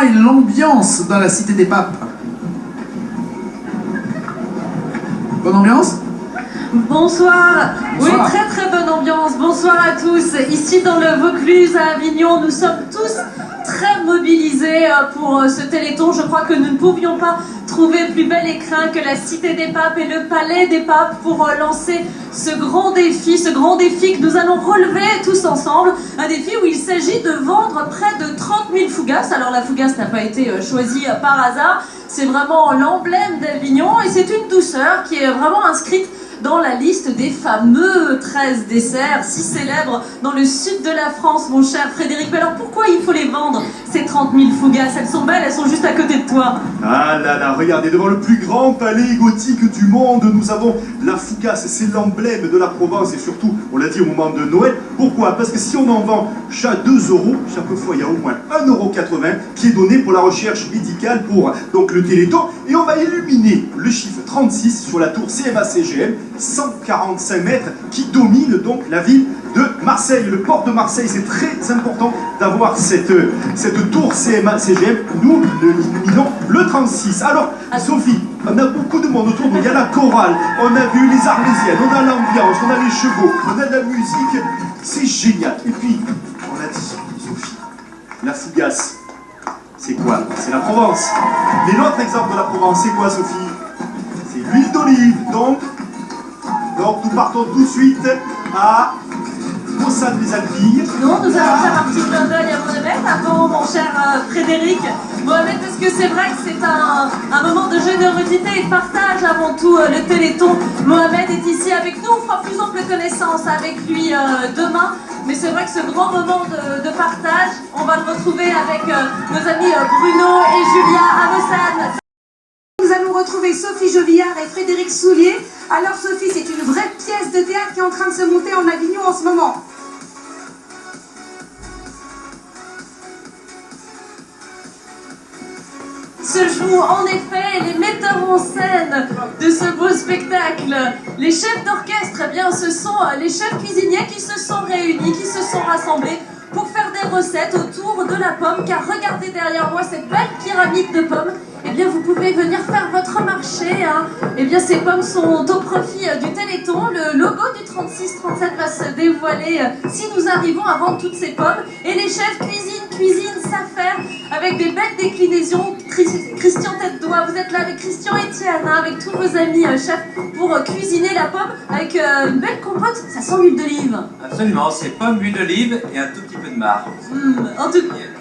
et l'ambiance dans la Cité des Papes. Bonne ambiance? Bonsoir. Oui, Bonsoir. très très bonne ambiance. Bonsoir à tous. Ici dans le Vaucluse à Avignon, nous sommes tous très mobilisés pour ce Téléthon. Je crois que nous ne pouvions pas trouver plus bel écrin que la Cité des Papes et le Palais des Papes pour lancer ce grand défi que nous allons relever tous ensemble. Un défi où il s'agit de vendre près de 30 000 fougasses. Alors la fougasse n'a pas été choisie par hasard. C'est vraiment l'emblème d'Avignon et c'est une douceur qui est vraiment inscrite dans la liste des fameux 13 desserts si célèbres dans le sud de la France, mon cher Frédéric. Mais alors pourquoi il faut les vendre, ces 30 000 fougasses? Elles sont belles, elles sont juste à côté de toi. Ah là là, regardez, devant le plus grand palais gothique du monde, nous avons la fougasse. C'est l'emblème de la Provence et surtout, on l'a dit au moment de Noël. Pourquoi? Parce que si on en vend chaque 2 €, chaque fois il y a au moins 1,80 € qui est donné pour la recherche médicale pour donc le Téléthon. Et on va illuminer le chiffre 36 sur la tour CMA-CGM, 145 mètres, qui domine donc la ville de Marseille, le port de Marseille. C'est très important d'avoir cette tour CMA-CGM. Nous illuminons le 36. Alors, Sophie, on a beaucoup de monde autour de nous. Il y a la chorale, on a vu les Arlésiennes, on a l'ambiance, on a les chevaux, on a de la musique. C'est génial. Et puis, on a dit, Sophie, la fougasse, c'est quoi? C'est la Provence. Mais l'autre exemple de la Provence, c'est quoi, Sophie? C'est l'huile d'olive. Donc, nous partons tout de suite à Mossade-les-Alpilles. Non, nous allons faire un petit clin d'œil à Mohamed avant, mon cher Frédéric. Mohamed, parce que c'est vrai que c'est un moment de générosité et de partage avant tout, le Téléthon. Mohamed est ici avec nous, on fera plus ample connaissance avec lui demain. Mais c'est vrai que ce grand moment de partage, on va le retrouver avec nos amis Bruno et Julia à Mossade. Nous allons retrouver Sophie Jovillard et Frédéric Soulier. Alors Sophie, c'est une vraie pièce de théâtre qui est en train de se monter en Avignon en ce moment. Se jouent en effet les metteurs en scène de ce beau spectacle. Les chefs d'orchestre, eh bien, ce sont les chefs cuisiniers qui se sont réunis, qui se sont rassemblés pour faire des recettes autour de la pomme. Car regardez derrière moi cette belle pyramide de pommes. Eh bien, vous pouvez venir faire votre marché. Hein. Eh bien, ces pommes sont au profit du Téléthon. Le logo du 36-37 va se dévoiler si nous arrivons à vendre toutes ces pommes. Et les chefs cuisinent, savent faire avec des belles déclinaisons. Christian Tête d'Oie, vous êtes là avec Christian Etienne, hein, avec tous vos amis chefs pour cuisiner la pomme avec une belle compote. Ça sent l'huile d'olive. Absolument, c'est pomme, huile d'olive et un tout petit peu de marc.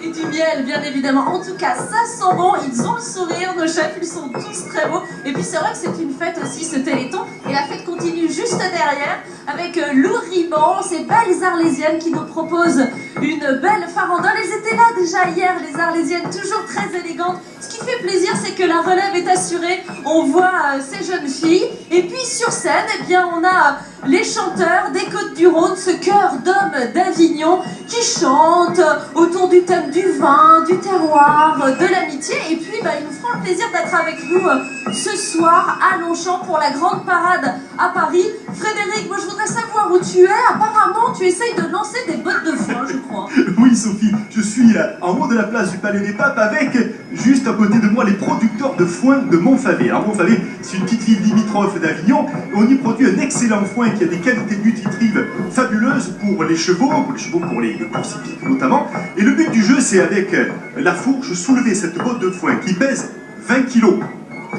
Et du miel, bien évidemment. En tout cas, ça sent bon. Ils ont le sourire, nos chefs, ils sont tous très beaux. Et puis c'est vrai que c'est une fête aussi, ce Téléthon. Et la fête continue juste derrière avec Lou Riban, ces belles Arlésiennes qui nous proposent une belle farandole. Elles étaient là déjà hier, les Arlésiennes, toujours très élégantes. Ce qui fait plaisir, c'est que la relève est assurée. On voit ces jeunes filles. Et puis sur scène, eh bien, on a les chanteurs des Côtes-du-Rhône, ce chœur d'hommes d'Avignon qui chantent autour du thème du vin, du terroir, de l'amitié. Et puis, ils nous feront le plaisir d'être avec nous ce soir à Longchamp pour la grande parade à Paris. Frédéric, moi je voudrais savoir où tu es. Apparemment, tu essayes de lancer des bottes de foin, je crois. Oui, Sophie, je suis en haut de la place du Palais des Papes avec, juste à côté de moi, les producteurs de foin de Montfavet. Alors Montfavet, c'est une petite ville limitrophe d'Avignon. On y produit un excellent foin qui a des qualités nutritives fabuleuses pour les chevaux, pour les courses hippiques notamment. Et le but du jeu, c'est avec la fourche soulever cette botte de foin qui pèse 20 kilos.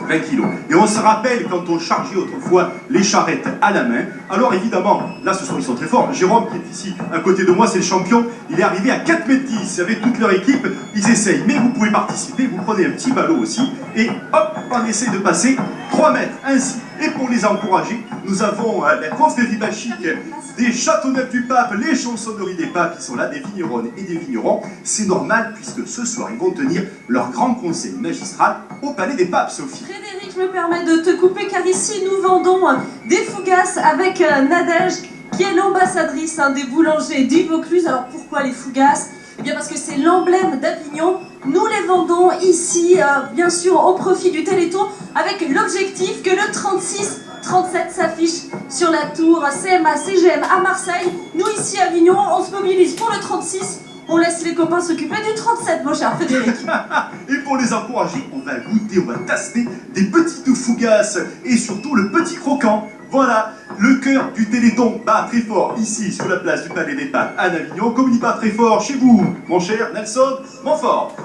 20 kilos. Et on se rappelle quand on chargeait autrefois les charrettes à la main. Alors évidemment, là ce soir ils sont très forts. Jérôme qui est ici à côté de moi, c'est le champion. Il est arrivé à 4,10 m avec toute leur équipe. Ils essayent, mais vous pouvez participer. Vous prenez un petit ballot aussi. Et hop, on essaie de passer 3 mètres ainsi. Et pour les encourager, nous avons la confrérie bachique des Châteauneuf-du-Pape, les chansonneries des papes qui sont là, des vigneronnes et des vignerons. C'est normal puisque ce soir ils vont tenir leur grand conseil magistral au Palais des Papes, Sophie. Frédéric, je me permets de te couper car ici nous vendons des fougasses avec Nadège qui est l'ambassadrice des boulangers du Vaucluse. Alors pourquoi les fougasses? Eh bien parce que c'est l'emblème d'Avignon. Nous les vendons ici, bien sûr, au profit du Téléthon, avec l'objectif que le 36-37 s'affiche sur la tour CMA-CGM à Marseille. Nous, ici à Avignon, on se mobilise pour le 36, On laisse les copains s'occuper du 37, mon cher Frédéric. Et pour les encourager, on va goûter, on va taster des petites fougasses et surtout le petit croquant. Voilà, le cœur du Téléthon bat très fort ici sur la place du Palais des Pâtes à Avignon. Comme il bat très fort chez vous, mon cher Nelson Montfort.